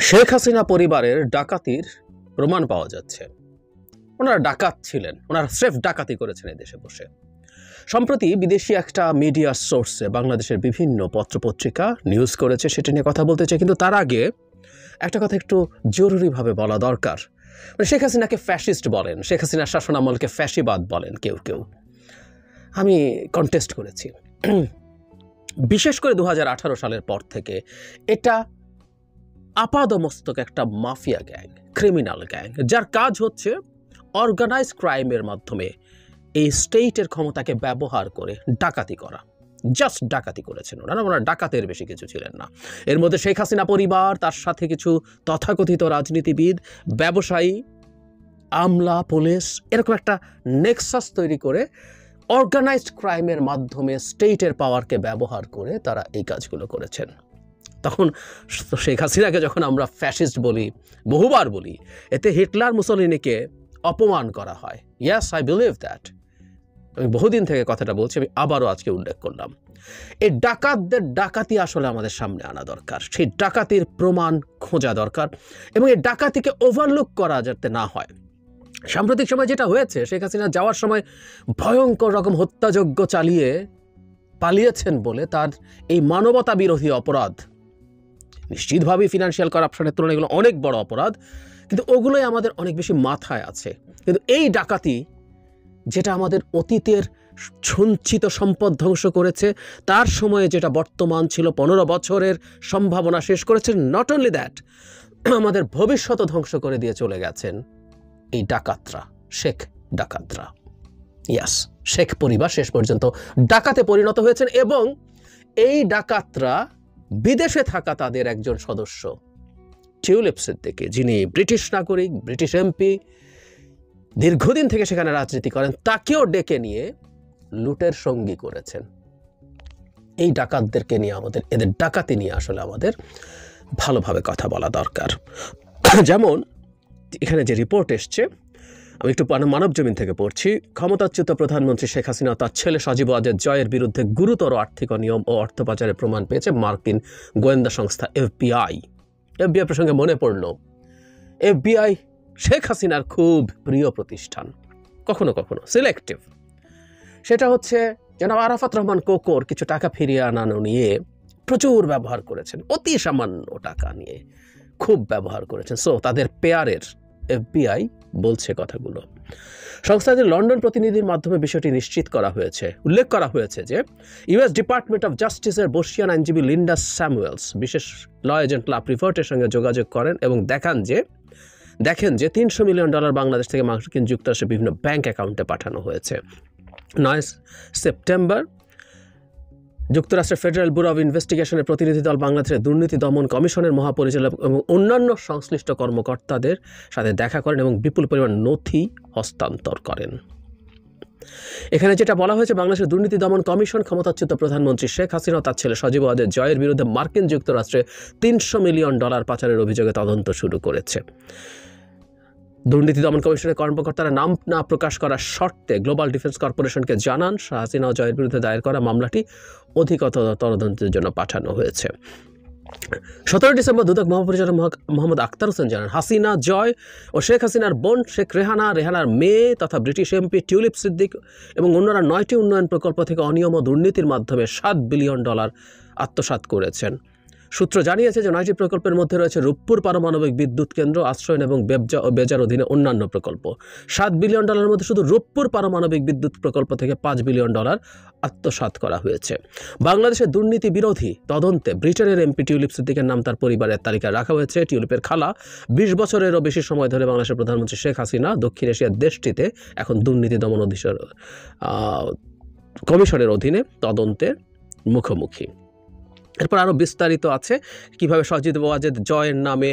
শেখ হাসিনা পরিবারের ডাকাতির প্রমাণ পাওয়া যাচ্ছে। ওনারা ডাকাত ছিলেন, ওনারা স্রেফ ডাকাতি করেছেন এই দেশে বসে। সম্প্রতি বিদেশি একটা মিডিয়া সোর্সে বাংলাদেশের বিভিন্ন পত্রপত্রিকা নিউজ করেছে, সেটা নিয়ে কথা বলতে চাই। কিন্তু তার আগে একটা কথা একটু জরুরিভাবে বলা দরকার। শেখ হাসিনাকে ফ্যাসিস্ট বলেন, শেখ হাসিনার শাসনামলকে ফ্যাসিবাদ বলেন কেউ কেউ। আমি কন্টেস্ট করেছি। বিশেষ করে 2018 সালের পর থেকে এটা আপাদমস্তক একটা মাফিয়া গ্যাং, ক্রিমিনাল গ্যাং, যার কাজ হচ্ছে অর্গানাইজ ক্রাইমের মাধ্যমে এই স্টেটের ক্ষমতাকে ব্যবহার করে ডাকাতি করা। জাস্ট ডাকাতি করেছেন ওনারা ডাকাতের বেশি কিছু ছিলেন না। এর মধ্যে শেখ হাসিনা পরিবার, তার সাথে কিছু তথাকথিত রাজনীতিবিদ, ব্যবসায়ী, আমলা, পুলিশ, এরকম একটা নেক্সাস তৈরি করে অর্গানাইজড ক্রাইমের মাধ্যমে স্টেটের পাওয়ারকে ব্যবহার করে তারা এই কাজগুলো করেছেন। তখন শেখ হাসিনাকে যখন আমরা ফ্যাসিস্ট বলি, বহুবার বলি, এতে হিটলার মুসলিনিকে অপমান করা হয়। Yes, I believe that. আমি বহুদিন থেকে কথাটা বলছি, আমি আবারও আজকে উল্লেখ করলাম। এই ডাকাতদের ডাকাতি আসলে আমাদের সামনে আনা দরকার, সেই ডাকাতির প্রমাণ খোঁজা দরকার, এবং এই ডাকাতিকে ওভারলুক করা যাতে না হয়। সাম্প্রতিক সময় যেটা হয়েছে, শেখ হাসিনা যাওয়ার সময় ভয়ঙ্কর রকম হত্যাযজ্ঞ চালিয়ে পালিয়েছেন বলে তার এই মানবতা বিরোধী অপরাধ, নিশ্চিতভাবেই ফিনান্সিয়াল করাপশনের তুলনায় এগুলো অনেক বড় অপরাধ, কিন্তু ওগুলোই আমাদের অনেক বেশি মাথায় আছে। কিন্তু এই ডাকাতি, যেটা আমাদের অতীতের সঞ্চিত সম্পদ ধ্বংস করেছে, তার সময়ে যেটা বর্তমান ছিল 15 বছরের সম্ভাবনা শেষ করেছেন, নট অনলি দ্যাট, আমাদের ভবিষ্যৎ ধ্বংস করে দিয়ে চলে গেছেন এই ডাকাতরা, শেখ ডাকাতরা। ইয়াস, শেখ পরিবার শেষ পর্যন্ত ডাকাতে পরিণত হয়েছেন, এবং এই ডাকাতরা বিদেশে থাকা তাদের একজন সদস্য টিউলিপ সিদ্দিকী, যিনি ব্রিটিশ নাগরিক, ব্রিটিশ এমপি, দীর্ঘদিন থেকে সেখানে রাজনীতি করেন, তাকেও ডেকে নিয়ে লুটের সঙ্গী করেছেন। এই ডাকাতদেরকে নিয়ে আমাদের, এদের ডাকাতি নিয়ে আসলে আমাদের ভালোভাবে কথা বলা দরকার। যেমন এখানে যে রিপোর্ট এসছে, আমি একটু মানবজমিন থেকে পড়ছি। ক্ষমতাচ্যুত প্রধানমন্ত্রী শেখ হাসিনা তার ছেলে সজীব ওয়াজেদ জয়ের বিরুদ্ধে গুরুতর আর্থিক অনিয়ম ও অর্থ পাচারের প্রমাণ পেয়েছে মার্কিন গোয়েন্দা সংস্থা এফবিআই। এফবিআই প্রসঙ্গে মনে পড়ল, এফবিআই শেখ হাসিনার খুব প্রিয় প্রতিষ্ঠান, কখনো কখনো সিলেক্টিভ। সেটা হচ্ছে জনাব আরাফাত রহমান কোকোর কিছু টাকা ফিরিয়ে আনানো নিয়ে প্রচুর ব্যবহার করেছেন, অতি সামান্য টাকা নিয়ে খুব ব্যবহার করেছেন। সো তাদের পেয়ারের এফবিআই বলছে কথাগুলো। সংস্থাটির লন্ডন প্রতিনিধির মাধ্যমে বিষয়টি নিশ্চিত করা হয়েছে। উল্লেখ করা হয়েছে যে ইউএস ডিপার্টমেন্ট অফ জাস্টিসের বর্ষিয়ান আইনজীবী লিন্ডা স্যামুয়েলস বিশেষ ল এজেন্ট লাভ রিপোর্টের সঙ্গে যোগাযোগ করেন এবং দেখেন যে $300 মিলিয়ন বাংলাদেশ থেকে মার্কিন যুক্তরাষ্ট্রের বিভিন্ন ব্যাংক অ্যাকাউন্টে পাঠানো হয়েছে। 9 সেপ্টেম্বর যুক্তরাষ্ট্রের ফেডারেল ব্যুরো অব ইনভেস্টিগেশনের প্রতিনিধি দল বাংলাদেশের দুর্নীতি দমন কমিশনের মহাপরিচালক এবং অন্যান্য সংশ্লিষ্ট কর্মকর্তাদের সাথে দেখা করেন এবং বিপুল পরিমাণ নথি হস্তান্তর করেন। এখানে যেটা বলা হয়েছে, বাংলাদেশের দুর্নীতি দমন কমিশন ক্ষমতাচ্যুত প্রধানমন্ত্রী শেখ হাসিনা ও তার ছেলে সজীব ওয়াজেদ জয়ের বিরুদ্ধে মার্কিন যুক্তরাষ্ট্রে $300 মিলিয়ন পাচারের অভিযোগে তদন্ত শুরু করেছে। দুর্নীতি দমন কমিশনের কর্মকর্তারা নাম না প্রকাশ করার শর্তে গ্লোবাল ডিফেন্স কর্পোরেশনকে জানান হাসিনা ও জয়ের বিরুদ্ধে দায়ের করা মামলাটি অধিকতর তদন্তের জন্য পাঠানো হয়েছে। 17 ডিসেম্বর দুদক মহাপরিচালক মোহাম্মদ আখতার হোসেন জানান, হাসিনা জয় ও শেখ হাসিনার বোন শেখ রেহানার মেয়ে তথা ব্রিটিশ এমপি টিউলিপ সিদ্দিক এবং অন্যরা 9টি উন্নয়ন প্রকল্প থেকে অনিয়ম ও দুর্নীতির মাধ্যমে $7 বিলিয়ন আত্মসাৎ করেছেন। সূত্র জানিয়েছে যে 9টি প্রকল্পের মধ্যে রয়েছে রূপপুর পারমাণবিক বিদ্যুৎ কেন্দ্র, আশ্রয়ন এবং বেজার অধীনে অন্যান্য প্রকল্প। $7 বিলিয়ন মধ্যে শুধু রূপপুর পারমাণবিক বিদ্যুৎ প্রকল্প থেকে $5 বিলিয়ন আত্মসাৎ করা হয়েছে। বাংলাদেশের দুর্নীতি বিরোধী তদন্তে ব্রিটেনের এমপি টিউলিপ সিদ্দিকের নাম তার পরিবারের তালিকায় রাখা হয়েছে। টিউলিপের খালা 20 বছরেরও বেশি সময় ধরে বাংলাদেশের প্রধানমন্ত্রী শেখ হাসিনা দক্ষিণ এশিয়ার দেশটিতে এখন দুর্নীতি দমন কমিশনের অধীনে তদন্তের মুখোমুখি। এরপর আরও বিস্তারিত আছে কিভাবে সজীব ওয়াজেদ জয়ের নামে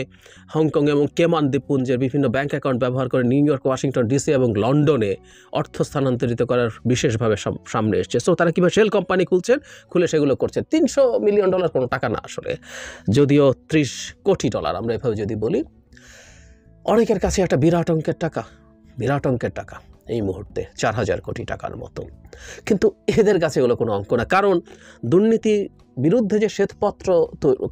হংকং এবং কেমান দ্বীপপুঞ্জের বিভিন্ন ব্যাংক অ্যাকাউন্ট ব্যবহার করে নিউ ইয়র্ক, ওয়াশিংটন ডিসি এবং লন্ডনে অর্থ স্থানান্তরিত করার বিশেষভাবে সামনে এসছে। সো তারা কীভাবে শেল কোম্পানি খুলে সেগুলো করছে। $300 মিলিয়ন কোনো টাকা না আসলে, যদিও $30 কোটি আমরা এভাবে যদি বলি, অনেকের কাছে একটা বিরাট অঙ্কের টাকা। এই মুহূর্তে 4,000 কোটি টাকার মতো। কিন্তু এদের কাছে এগুলো কোনো অঙ্ক না, কারণ দুর্নীতি বিরুদ্ধে যে শ্বেতপত্র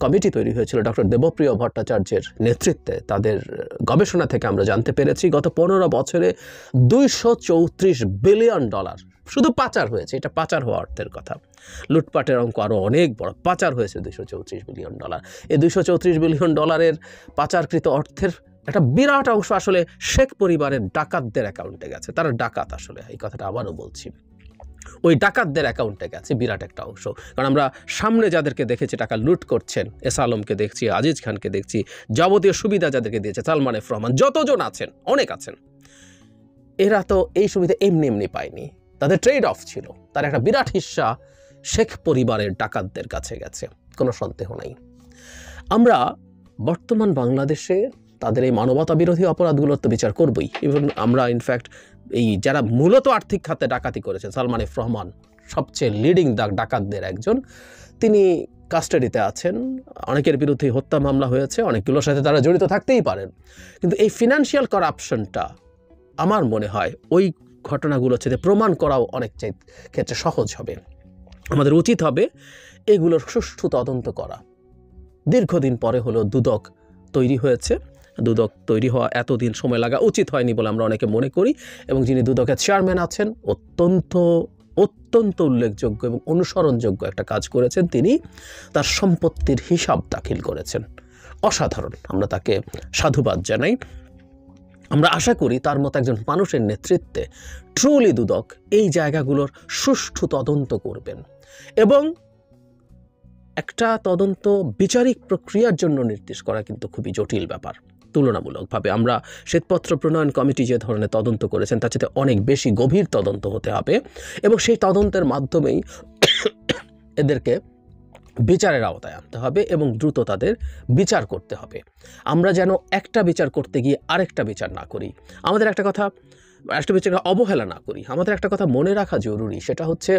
কমিটি তৈরি হয়েছিল ডক্টর দেবপ্রিয় ভট্টাচার্যের নেতৃত্বে, তাদের গবেষণা থেকে আমরা জানতে পেরেছি গত 15 বছরে $234 বিলিয়ন শুধু পাচার হয়েছে। এটা পাচার হওয়া অর্থের কথা, লুটপাটের অঙ্ক আরও অনেক বড়। পাচার হয়েছে $234 বিলিয়ন। এই $234 বিলিয়ন পাচারকৃত অর্থের একটা বিরাট অংশ আসলে শেখ পরিবারের ডাকাতদের অ্যাকাউন্টে গেছে। তারা ডাকাত আসলে, এই কথাটা আবারও বলছি, ওই ডাকাতদের অ্যাকাউন্টে গেছে বিরাট একটা অংশ। কারণ আমরা সামনে যাদেরকে দেখেছি টাকা লুট করছেন, এস আলমকে দেখছি, আজিজ খানকে দেখছি, যাবতীয় সুবিধা যাদেরকে দিয়েছে, সালমান এফ রহমান, যতজন আছেন, অনেক আছেন, এরা তো এই সুবিধা এমনি এমনি পায়নি, তাদের ট্রেড অফ ছিল। তার একটা বিরাট হিস্সা শেখ পরিবারের ডাকাতদের কাছে গেছে, কোনো সন্দেহ নাই। আমরা বর্তমান বাংলাদেশে তাদের এই মানবতা বিরোধী অপরাধগুলোর তো বিচার করবই। এবং আমরা ইনফ্যাক্ট এই যারা মূলত আর্থিক খাতে ডাকাতি করেছেন, সালমান এফ রহমান সবচেয়ে লিডিং ডাকাতদের একজন, তিনি কাস্টাডিতে আছেন। অনেকের বিরুদ্ধে হত্যা মামলা হয়েছে, অনেকগুলোর সাথে তারা জড়িত থাকতেই পারেন। কিন্তু এই ফিনান্সিয়াল করাপশনটা আমার মনে হয় ওই ঘটনাগুলো হচ্ছে প্রমাণ করাও অনেক ক্ষেত্রে সহজ হবে। আমাদের উচিত হবে এগুলোর সুষ্ঠু তদন্ত করা। দীর্ঘদিন পরে হলো দুদক তৈরি হয়েছে। দুদক তৈরি হওয়া এতদিন সময় লাগা উচিত হয়নি বলে আমরা অনেকে মনে করি। এবং যিনি দুদকের চেয়ারম্যান আছেন, অত্যন্ত উল্লেখযোগ্য এবং অনুসরণযোগ্য একটা কাজ করেছেন। তিনি তার সম্পত্তির হিসাব দাখিল করেছেন, অসাধারণ। আমরা তাকে সাধুবাদ জানাই। আমরা আশা করি তার মতো একজন মানুষের নেতৃত্বে ট্রুলি দুদক এই জায়গাগুলোর সুষ্ঠু তদন্ত করবেন। এবং একটা তদন্ত বিচারিক প্রক্রিয়ার জন্য নির্দেশ করা কিন্তু খুবই জটিল ব্যাপার তুলনামূলকভাবে। আমরা শ্বেতপত্র প্রণয়ন কমিটি যে ধরনের তদন্ত করেছেন তার সাথে অনেক বেশি গভীর তদন্ত হতে হবে, এবং সেই তদন্তের মাধ্যমেই এদেরকে বিচারের আওতায় আনতে হবে এবং দ্রুত তাদের বিচার করতে হবে। আমরা যেন একটা বিচার করতে গিয়ে আরেকটা বিচার না করি, আমাদের একটা বিচারকে অবহেলা না করি। আমাদের একটা কথা মনে রাখা জরুরি, সেটা হচ্ছে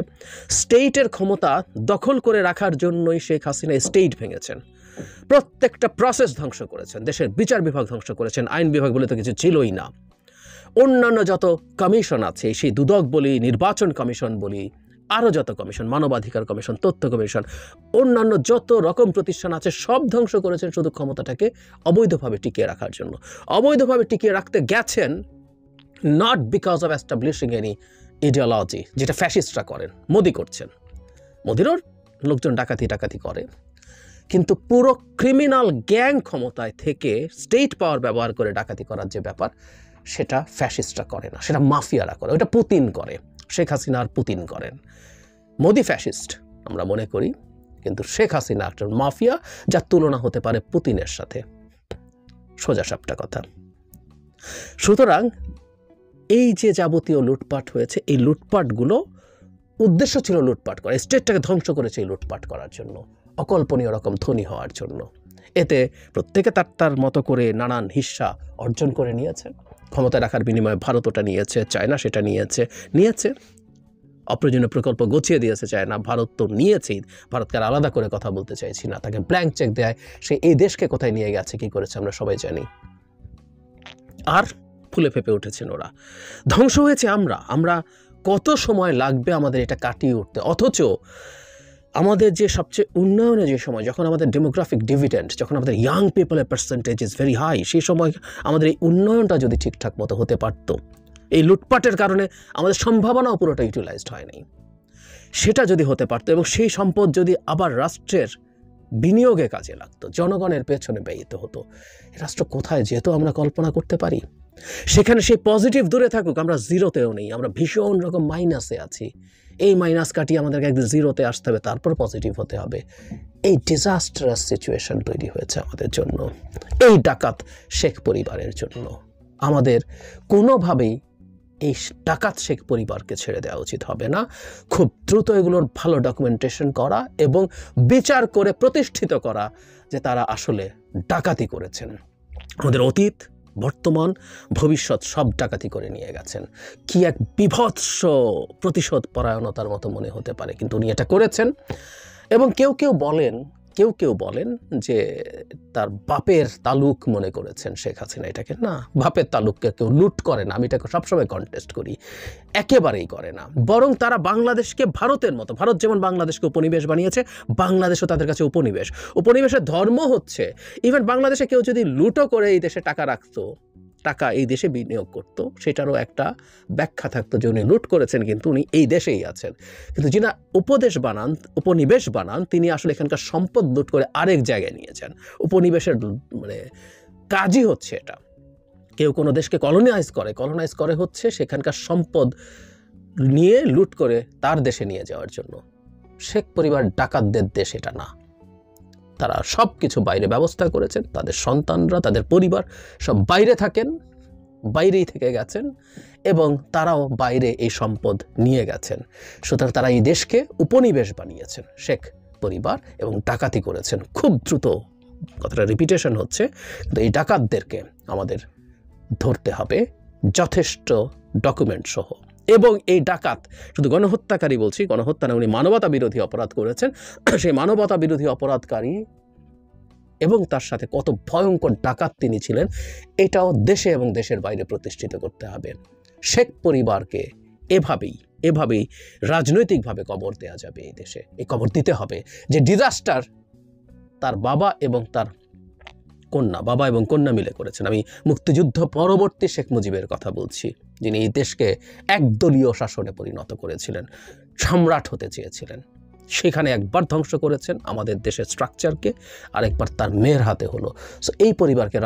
স্টেটের ক্ষমতা দখল করে রাখার জন্যই শেখ হাসিনা স্টেট ভেঙেছেন, প্রত্যেকটা প্রসেস ধ্বংস করেছেন, দেশের বিচার বিভাগ ধ্বংস করেছেন, আইন বিভাগ বলে তো কিছু ছিলই না। অন্যান্য যত কমিশন আছে, সেই দুদক বলি, নির্বাচন কমিশন বলি, আরও যত কমিশন, মানবাধিকার কমিশন, তথ্য কমিশন, অন্যান্য যত রকম প্রতিষ্ঠান আছে, সব ধ্বংস করেছেন শুধু ক্ষমতাটাকে অবৈধভাবে টিকিয়ে রাখার জন্য। অবৈধভাবে টিকিয়ে রাখতে গেছেন not because of establishing any ideology, যেটা ফ্যাসিস্টরা করেন, মোদি করছেন। মোদিরও লোকজন ডাকাতি করে, কিন্তু পুরো ক্রিমিনাল গ্যাং ক্ষমতায় থেকে স্টেট পাওয়ার ব্যবহার করে ডাকাতি করার যে ব্যাপার, সেটা ফ্যাসিস্টরা করে না, সেটা মাফিয়ারা করে, ওটা পুতিন করে। শেখ হাসিনা আর পুতিন করেন। মোদি ফ্যাসিস্ট আমরা মনে করি, কিন্তু শেখ হাসিনা একটা মাফিয়া, যার তুলনা হতে পারে পুতিনের সাথে। সোজা সাপটা কথা। সুতরাং এই যে যাবতীয় লুটপাট হয়েছে, এই লুটপাটগুলো উদ্দেশ্য ছিল লুটপাট করা, স্টেটটাকে ধ্বংস করেছে এই লুটপাট করার জন্য, অকল্পনীয় রকম ধনী হওয়ার জন্য। এতে প্রত্যেকে তার মতো করে নানান হিস্সা অর্জন করে নিয়েছে। ক্ষমতায় রাখার বিনিময়ে ভারত ওটা নিয়েছে, চায়না সেটা নিয়েছে অপ্রয়োজনীয় প্রকল্প গছিয়ে দিয়েছে চায়না, ভারত তো নিয়েছেই। ভারতকে আর আলাদা করে কথা বলতে চাইছি না, তাকে ব্ল্যাঙ্ক চেক দেয়, সে এই দেশকে কোথায় নিয়ে গেছে, কি করেছে আমরা সবাই জানি। আর ফুলে ফেপে উঠেছেন ওরা, ধ্বংস হয়েছে আমরা কত সময় লাগবে আমাদের এটা কাটিয়ে উঠতে। অথচ আমাদের যে সবচেয়ে উন্নয়নের যে সময়, যখন আমাদের ডেমোগ্রাফিক ডিভিডেন্ড, যখন আমাদের ইয়াং পিপলের পার্সেন্টেজ ইজ ভেরি হাই, সেই সময় আমাদের এই উন্নয়নটা যদি ঠিকঠাক মতো হতে পারত, এই লুটপাটের কারণে আমাদের সম্ভাবনাও পুরোটা ইউটিলাইজড হয় নাই, সেটা যদি হতে পারত এবং সেই সম্পদ যদি আবার রাষ্ট্রের বিনিয়োগে কাজে লাগতো, জনগণের পেছনে ব্যয়িত হতো, রাষ্ট্র কোথায় যেত আমরা কল্পনা করতে পারি। সেখানে সেই পজিটিভ দূরে থাকুক, আমরা জিরোতেও নেই, আমরা ভীষণ রকম মাইনাসে আছি। এই মাইনাস কাটিয়ে আমাদেরকে একদিন জিরোতে আসতে হবে, তারপর পজিটিভ হতে হবে। এই ডিজাস্টারাস সিচুয়েশন তৈরি হয়েছে আমাদের জন্য, এই ডাকাত শেখ পরিবারের জন্য। আমাদের কোনোভাবেই এই ডাকাত শেখ পরিবারকে ছেড়ে দেওয়া উচিত হবে না। খুব দ্রুত এগুলোর ভালো ডকুমেন্টেশন করা এবং বিচার করে প্রতিষ্ঠিত করা যে তারা আসলে ডাকাতি করেছেন। আমাদের অতীত, বর্তমান, ভবিষ্যৎ সব ডাকাতি করে নিয়ে গেছেন। কি এক বিভৎস প্রতিশোধ পরায়ণতার মতো মনে হতে পারে, কিন্তু উনি এটা করেছেন। এবং কেউ বলেন কেউ কেউ বলেন যে তার বাপের তালুক মনে করেছেন শেখ হাসিনা এটাকে। না, বাপের তালুককে কেউ লুট করে না, আমি এটাকে সবসময় কন্টেস্ট করি, একেবারেই করে না। বরং তারা বাংলাদেশকে ভারতের মতো, ভারত যেমন বাংলাদেশকে উপনিবেশ বানিয়েছে, বাংলাদেশও তাদের কাছে উপনিবেশ। উপনিবেশের ধর্ম হচ্ছে ইভেন বাংলাদেশে কেউ যদি লুটও করে এই দেশে টাকা রাখতো, টাকা এই দেশে বিনিয়োগ করত, সেটারও একটা ব্যাখ্যা থাকতো যে উনি লুট করেছেন কিন্তু উনি এই দেশেই আছেন। কিন্তু যিনি উপনিবেশ বানান তিনি আসলে এখানকার সম্পদ লুট করে আরেক জায়গায় নিয়েছেন। উপনিবেশের মানে কাজই হচ্ছে এটা। কেউ কোনো দেশকে কলোনাইজ করে হচ্ছে সেখানকার সম্পদ নিয়ে লুট করে তার দেশে নিয়ে যাওয়ার জন্য। শেখ পরিবার ডাকাতদের দেশ এটা না। তারা সব কিছু বাইরে ব্যবস্থা করেছেন, তাদের সন্তানরা, তাদের পরিবার সব বাইরে থাকেন, বাইরেই থেকে গেছেন এবং তারাও বাইরে এই সম্পদ নিয়ে গেছেন। সুতরাং তারা এই দেশকে উপনিবেশ বানিয়েছেন শেখ পরিবার এবং ডাকাতি করেছেন। খুব দ্রুত কথাটা রিপিটেশন হচ্ছে, কিন্তু এই ডাকাতদেরকে আমাদের ধরতে হবে যথেষ্ট ডকুমেন্ট সহ। এবং এই ডাকাত শুধু গণহত্যাকারী বলছি, গণহত্যা না, উনি মানবতা বিরোধী অপরাধ করেছেন। সেই মানবতা বিরোধী অপরাধকারী এবং তার সাথে কত ভয়ঙ্কর ডাকাত তিনি ছিলেন এটাও দেশে এবং দেশের বাইরে প্রতিষ্ঠিত করতে হবে। শেখ পরিবারকে এভাবেই রাজনৈতিকভাবে কবর দেওয়া যাবে এই দেশে। এই কবর দিতে হবে যে ডিজাস্টার তার বাবা এবং কন্যা মিলে করেছেন। আমি মুক্তিযুদ্ধ পরবর্তী শেখ মুজিবের কথা বলছি, যিনি এই দেশকে একদলীয় শাসনে পরিণত করেছিলেন, সম্রাট হতে চেয়েছিলেন। সেখানে একবার ধ্বংস করেছেন আমাদের দেশের স্ট্রাকচারকে, আরেকবার তার মেয়ের হাতে হলো। সো এই পরিবারকে